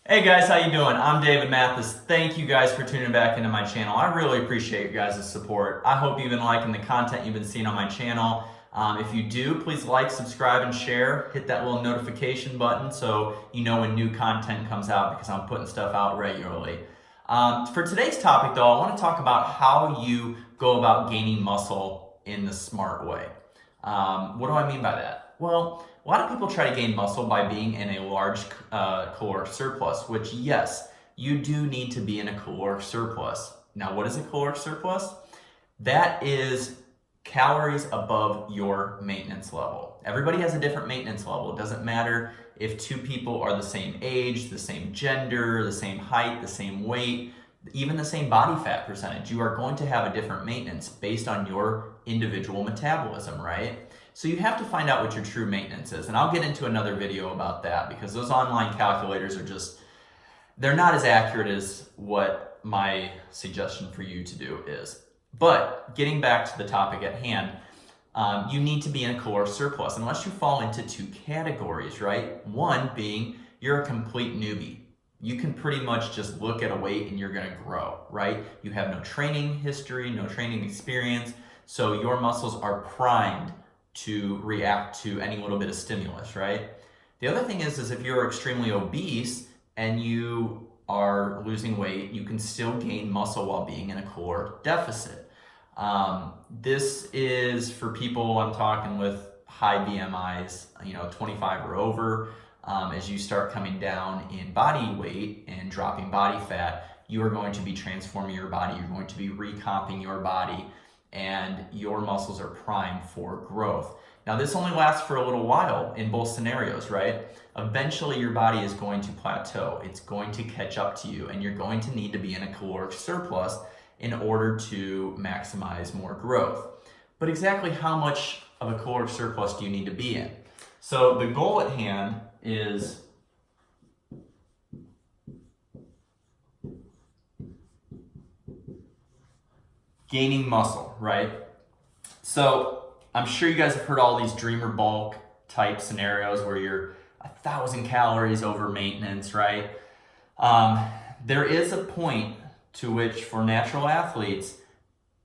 Hey guys, how you doing? I'm David Mathis. Thank you guys for tuning back into my channel. I really appreciate you guys' support. I hope you've been liking the content you've been seeing on my channel. If you do, please like, subscribe, and share. Hit that little notification button so you know when new content comes out because I'm putting stuff out regularly. For today's topic though, I want to talk about how you go about gaining muscle in the smart way. What do I mean by that? Well, a lot of people try to gain muscle by being in a large caloric surplus, which yes, you do need to be in a caloric surplus. Now, what is a caloric surplus? That is calories above your maintenance level. Everybody has a different maintenance level. It doesn't matter if two people are the same age, the same gender, the same height, the same weight, even the same body fat percentage. You are going to have a different maintenance based on your individual metabolism, right? So you have to find out what your true maintenance is. And I'll get into another video about that because those online calculators are they're not as accurate as what my suggestion for you to do is. But getting back to the topic at hand, you need to be in a caloric surplus unless you fall into two categories, right? One being you're a complete newbie. You can pretty much just look at a weight and you're gonna grow, right? You have no training history, no training experience, so your muscles are primed to react to any little bit of stimulus, right? The other thing is if you're extremely obese and you are losing weight, you can still gain muscle while being in a caloric deficit. This is for people I'm talking with high BMIs, 25 or over. As you start coming down in body weight and dropping body fat, you are going to be transforming your body. You're going to be recomping your body and your muscles are primed for growth. Now, this only lasts for a little while in both scenarios, right? Eventually, your body is going to plateau. It's going to catch up to you, and you're going to need to be in a caloric surplus in order to maximize more growth. But exactly how much of a caloric surplus do you need to be in? So the goal at hand is gaining muscle, right? So I'm sure you guys have heard all these dreamer bulk type scenarios where you're 1,000 calories over maintenance, right? There is a point to which for natural athletes,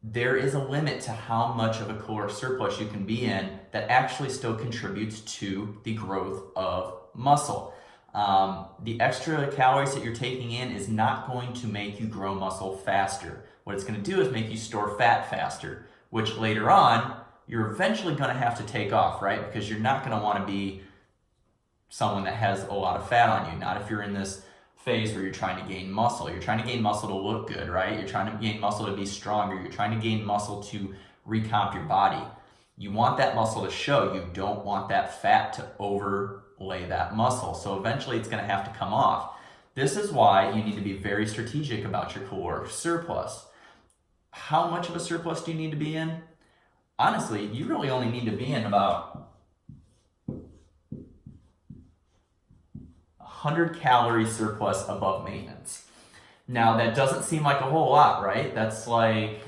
there is a limit to how much of a caloric surplus you can be in that actually still contributes to the growth of muscle. The extra calories that you're taking in is not going to make you grow muscle faster. What it's going to do is make you store fat faster, which later on, you're eventually going to have to take off, right? Because you're not going to want to be someone that has a lot of fat on you. Not if you're in this phase where you're trying to gain muscle. You're trying to gain muscle to look good, right? You're trying to gain muscle to be stronger. You're trying to gain muscle to recomp your body. You want that muscle to show. You don't want that fat to overlay that muscle. So eventually it's going to have to come off. This is why you need to be very strategic about your caloric surplus. How much of a surplus do you need to be in? Honestly, you really only need to be in about 100 calorie surplus above maintenance. Now, that doesn't seem like a whole lot, right? That's like,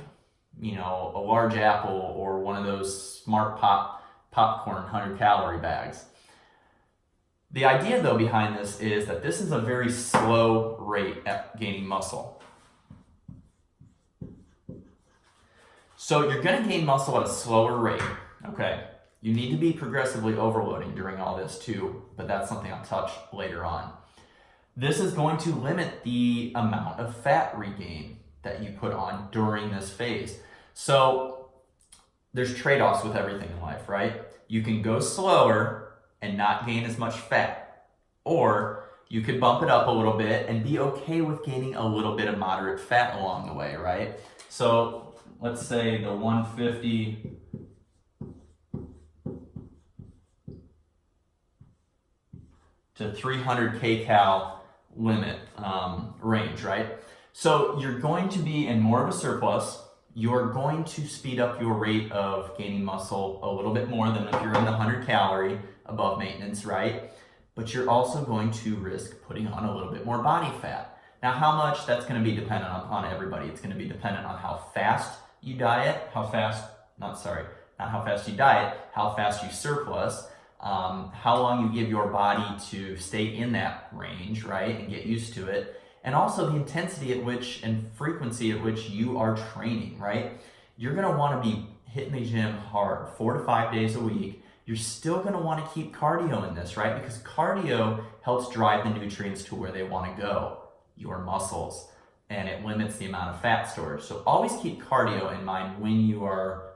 a large apple or one of those smart popcorn 100 calorie bags. The idea though behind this is that this is a very slow rate at gaining muscle. So you're going to gain muscle at a slower rate, okay? You need to be progressively overloading during all this too, but that's something I'll touch later on. This is going to limit the amount of fat regain that you put on during this phase. So there's trade-offs with everything in life, right? You can go slower and not gain as much fat, or you could bump it up a little bit and be okay with gaining a little bit of moderate fat along the way, right? So let's say the 150 to 300 kcal limit range, right? So you're going to be in more of a surplus. You're going to speed up your rate of gaining muscle a little bit more than if you're in the 100 calorie above maintenance, right? But you're also going to risk putting on a little bit more body fat. Now, how much? That's going to be dependent on everybody. It's going to be dependent on how fast you diet, how fast you diet, how fast you surplus, how long you give your body to stay in that range, right, and get used to it, and also the intensity at which and frequency at which you are training, right? You're gonna wanna be hitting the gym hard 4 to 5 days a week. You're still gonna wanna keep cardio in this, right? Because cardio helps drive the nutrients to where they wanna go, your muscles, and it limits the amount of fat storage. So always keep cardio in mind when you are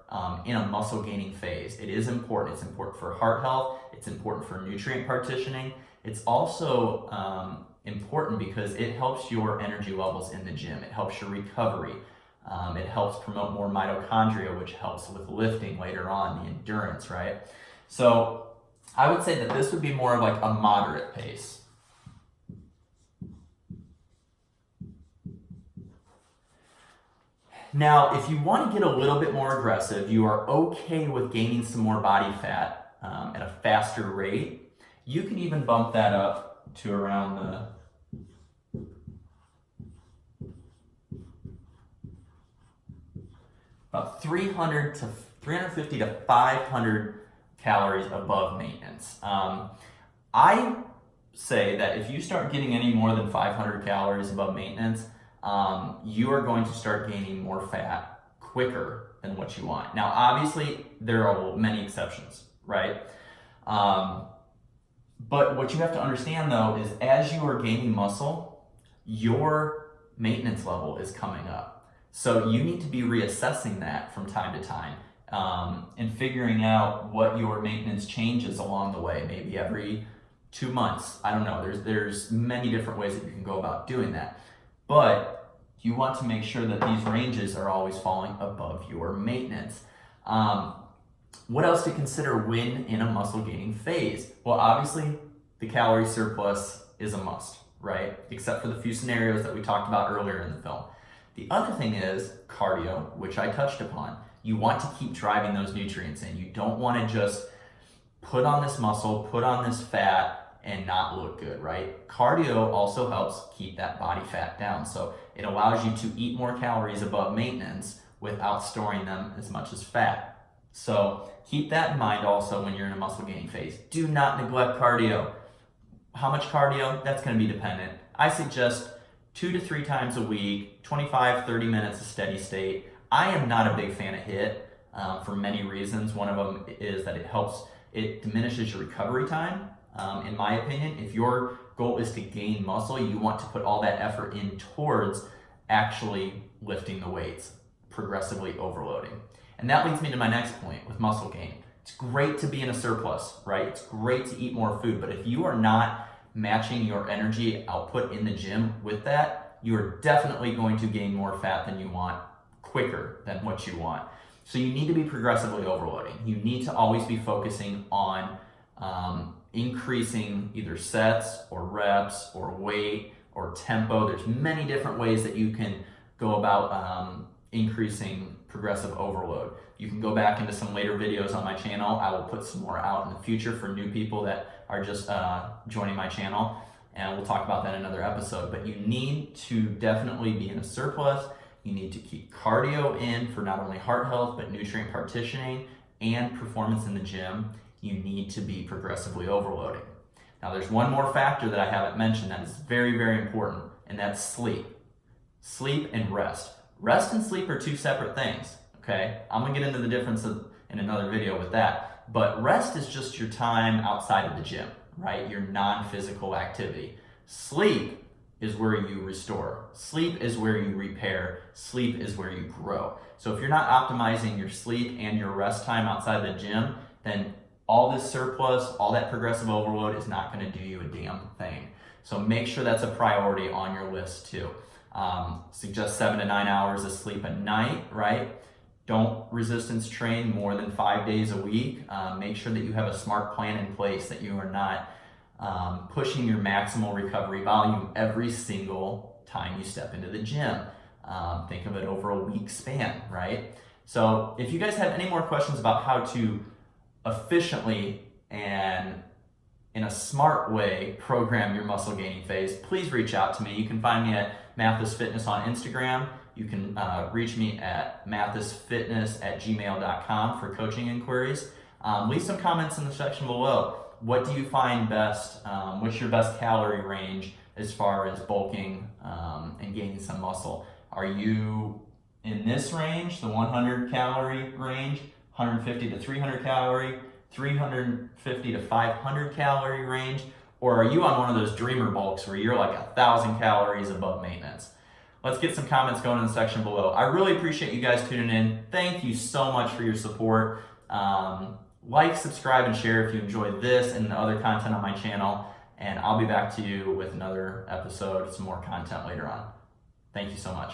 in a muscle gaining phase. It is important. It's important for heart health. It's important for nutrient partitioning. It's also important because it helps your energy levels in the gym. It helps your recovery. It helps promote more mitochondria, which helps with lifting later on, the endurance, right? So I would say that this would be more of like a moderate pace. Now, if you want to get a little bit more aggressive, you are okay with gaining some more body fat at a faster rate, you can even bump that up to around about 350 to 500 calories above maintenance. I say that if you start getting any more than 500 calories above maintenance, you are going to start gaining more fat quicker than what you want. Now, obviously, there are many exceptions, right? But what you have to understand, though, is as you are gaining muscle, your maintenance level is coming up. So you need to be reassessing that from time to time and figuring out what your maintenance changes along the way, maybe every 2 months. I don't know. There's many different ways that you can go about doing that. But you want to make sure that these ranges are always falling above your maintenance. What else to consider when in a muscle gaining phase? Well, obviously, the calorie surplus is a must, right? Except for the few scenarios that we talked about earlier in the film. The other thing is cardio, which I touched upon. You want to keep driving those nutrients in. You don't want to just put on this muscle, put on this fat, and not look good, right? Cardio also helps keep that body fat down. So it allows you to eat more calories above maintenance without storing them as much as fat. So keep that in mind also when you're in a muscle gaining phase. Do not neglect cardio. How much cardio? That's going to be dependent. I suggest 2 to 3 times a week, 25, 30 minutes of steady state. I am not a big fan of HIIT for many reasons. One of them is that it diminishes your recovery time. In my opinion, if your goal is to gain muscle, you want to put all that effort in towards actually lifting the weights, progressively overloading. And that leads me to my next point with muscle gain. It's great to be in a surplus, right? It's great to eat more food, but if you are not matching your energy output in the gym with that, you are definitely going to gain more fat than you want quicker than what you want. So you need to be progressively overloading. You need to always be focusing on increasing either sets or reps or weight or tempo. There's many different ways that you can go about increasing progressive overload. You can go back into some later videos on my channel. I will put some more out in the future for new people that are just joining my channel, and we'll talk about that in another episode. But you need to definitely be in a surplus. You need to keep cardio in for not only heart health, but nutrient partitioning and performance in the gym. You need to be progressively overloading. Now, there's one more factor that I haven't mentioned that is very, very important, and that's sleep. Sleep and rest. Rest and sleep are 2 separate things, okay? I'm gonna get into the difference in another video with that, but rest is just your time outside of the gym, right? Your non-physical activity. Sleep is where you restore. Sleep is where you repair. Sleep is where you grow. So if you're not optimizing your sleep and your rest time outside the gym, then all this surplus, all that progressive overload is not gonna do you a damn thing. So make sure that's a priority on your list too. Suggest 7 to 9 hours of sleep a night, right? Don't resistance train more than 5 days a week. Make sure that you have a smart plan in place, that you are not pushing your maximal recovery volume every single time you step into the gym. Think of it over a week span, right? So if you guys have any more questions about how to efficiently and in a smart way program your muscle gaining phase, please reach out to me. You can find me at Mathis Fitness on Instagram. You can reach me at mathisfitness@gmail.com for coaching inquiries. Leave some comments in the section below. What do you find best? What's your best calorie range as far as bulking and gaining some muscle? Are you in this range, the 100 calorie range, 150 to 300 calorie, 350 to 500 calorie range? Or are you on one of those dreamer bulks where you're like 1,000 calories above maintenance? Let's get some comments going in the section below. I really appreciate you guys tuning in. Thank you so much for your support. Like, subscribe, and share if you enjoyed this and the other content on my channel. And I'll be back to you with another episode, some more content later on. Thank you so much.